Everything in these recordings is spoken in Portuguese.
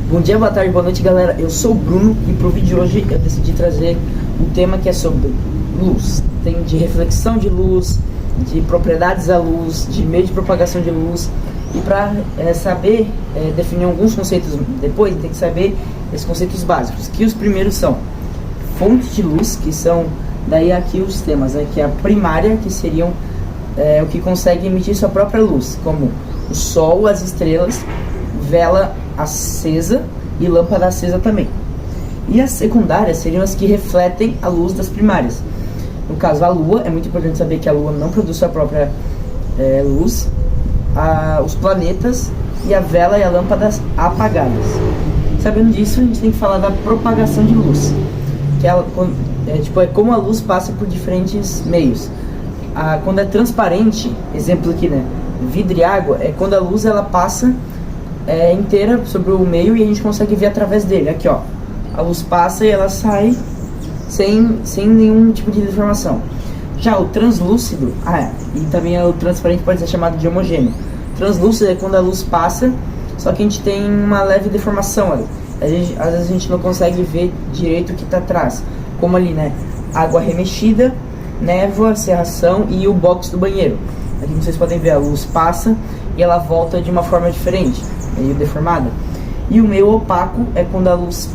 Bom dia, boa tarde, boa noite, galera. Eu sou o Bruno e pro vídeo de hoje eu decidi trazer um tema que é sobre luz. Tem de reflexão de luz, de propriedades da luz, de meio de propagação de luz. E para saber definir alguns conceitos depois, tem que saber esses conceitos básicos. Que os primeiros são fontes de luz, que são daí aqui os temas, né, que é a primária, que seriam o que consegue emitir sua própria luz, como o sol, as estrelas, vela acesa e lâmpada acesa também. E as secundárias seriam as que refletem a luz das primárias. No caso, a lua, é muito importante saber que a lua não produz sua própria luz, os planetas e a vela e a lâmpada apagadas. Sabendo disso, a gente tem que falar da propagação de luz, que é como a luz passa por diferentes meios. Quando é transparente, exemplo aqui, né, vidro e água, é quando a luz ela passa inteira sobre o meio e a gente consegue ver através dele. Aqui, ó, a luz passa e ela sai sem nenhum tipo de deformação. Já o translúcido, e também o transparente pode ser chamado de homogêneo. Translúcido é quando a luz passa, só que a gente tem uma leve deformação ali. Às vezes a gente não consegue ver direito o que está atrás, como ali, né, água remexida, névoa, cerração e o box do banheiro. Aqui vocês podem ver, a luz passa e ela volta de uma forma diferente, meio deformada. E o meio opaco é quando a luz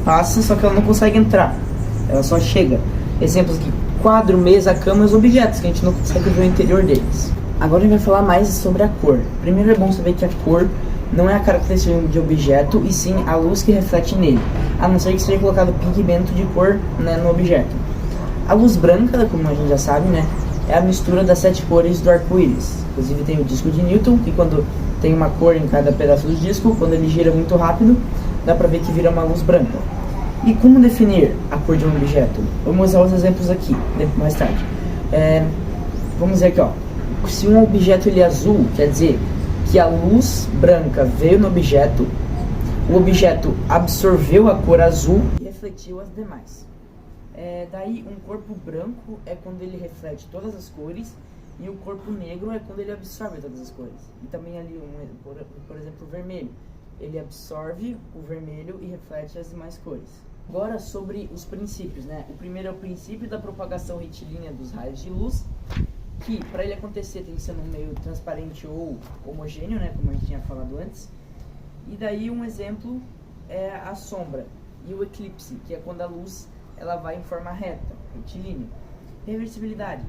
passa, só que ela não consegue entrar, ela só chega. Exemplos aqui: quadro, mesa, cama, os objetos que a gente não consegue ver o interior deles. Agora a gente vai falar mais sobre a cor. Primeiro é bom saber que a cor não é a característica de objeto, e sim a luz que reflete nele, a não ser que seja colocado pigmento de cor, né, no objeto. A luz branca, como a gente já sabe, né, é a mistura das 7 cores do arco-íris. Inclusive tem o disco de Newton, que quando tem uma cor em cada pedaço do disco, quando ele gira muito rápido, dá pra ver que vira uma luz branca. E como definir a cor de um objeto? Vamos usar os exemplos aqui, mais tarde. Vamos ver aqui, ó. Se um objeto ele é azul, quer dizer que a luz branca veio no objeto, o objeto absorveu a cor azul e refletiu as demais. Daí um corpo branco é quando ele reflete todas as cores, e o corpo negro é quando ele absorve todas as cores. E também ali, por exemplo, o vermelho, ele absorve o vermelho e reflete as demais cores. Agora sobre os princípios, né? O primeiro é o princípio da propagação retilínea dos raios de luz, que para ele acontecer tem que ser num meio transparente ou homogêneo, né, como a gente tinha falado antes. E daí um exemplo é a sombra e o eclipse, que é quando a luz ela vai em forma reta, retilínea. Reversibilidade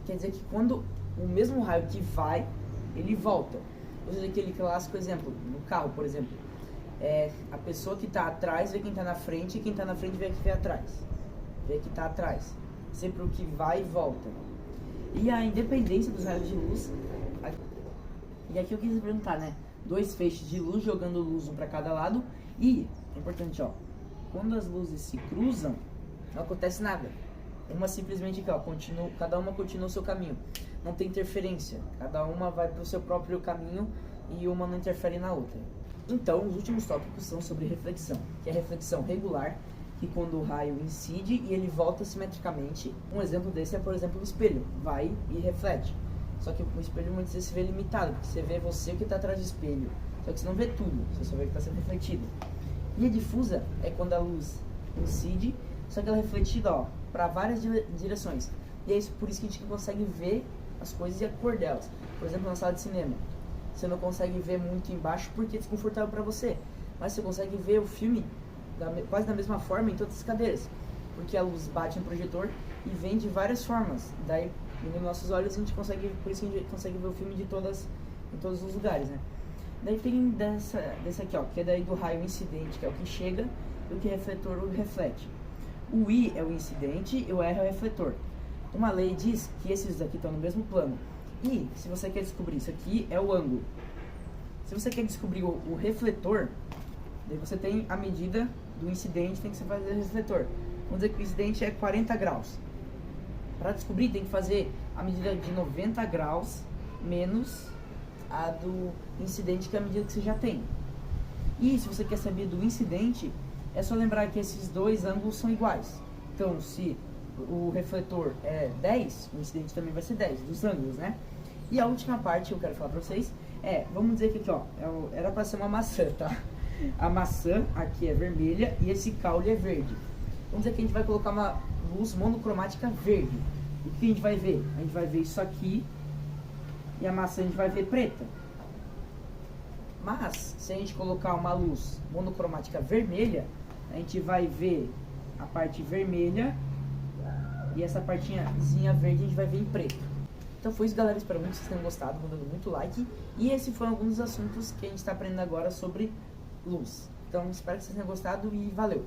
quer dizer que quando o mesmo raio que vai, ele volta. Ou seja, aquele clássico exemplo, no carro, por exemplo, a pessoa que está atrás vê quem está na frente, e quem está na frente vê quem vem atrás, vê que está atrás. Sempre o que vai e volta. E a independência dos raios de luz. E aqui eu quis perguntar, né? 2 feixes de luz jogando luz um para cada lado. E, é importante, ó, quando as luzes se cruzam, não acontece nada. Uma simplesmente aqui, ó, cada uma continua o seu caminho. Não tem interferência. Cada uma vai para o seu próprio caminho e uma não interfere na outra. Então, os últimos tópicos são sobre reflexão, que é a reflexão regular, que quando o raio incide e ele volta simetricamente. Um exemplo desse é, por exemplo, o espelho. Vai e reflete. Só que o espelho muitas vezes se vê limitado, porque você vê você que está atrás do espelho. Só que você não vê tudo, você só vê que está sendo refletido. E a difusa é quando a luz incide, só que ela é refletida, ó, para várias direções. E é por isso que a gente consegue ver as coisas e a cor delas. Por exemplo, na sala de cinema, você não consegue ver muito embaixo porque é desconfortável para você, mas você consegue ver o filme quase da mesma forma em todas as cadeiras, porque a luz bate no projetor e vem de várias formas. Daí, nos nossos olhos, por isso a gente consegue ver o filme em todos os lugares, né? Daí tem desse aqui, ó, que é daí do raio incidente, que é o que chega, e o que refletor o reflete. O I é o incidente e o R é o refletor. Uma lei diz que esses daqui estão no mesmo plano. E, se você quer descobrir, isso aqui é o ângulo. Se você quer descobrir o refletor, daí você tem a medida do incidente, tem que fazer o refletor. Vamos dizer que o incidente é 40 graus. Para descobrir, tem que fazer a medida de 90 graus menos a do incidente, que é a medida que você já tem. E se você quer saber do incidente, é só lembrar que esses dois ângulos são iguais. Então, se o refletor é 10, o incidente também vai ser 10, dos ângulos, né? E a última parte que eu quero falar para vocês Vamos dizer que aqui, ó, era pra ser uma maçã, tá? A maçã aqui é vermelha e esse caule é verde. Vamos dizer que a gente vai colocar uma luz monocromática verde. O que a gente vai ver? A gente vai ver isso aqui e a maçã a gente vai ver preta. Mas, se a gente colocar uma luz monocromática vermelha, a gente vai ver a parte vermelha e essa partinhazinha verde a gente vai ver em preto. Então foi isso, galera. Espero muito que vocês tenham gostado, mandando muito like. E esses foram alguns dos assuntos que a gente está aprendendo agora sobre luz. Então espero que vocês tenham gostado e valeu!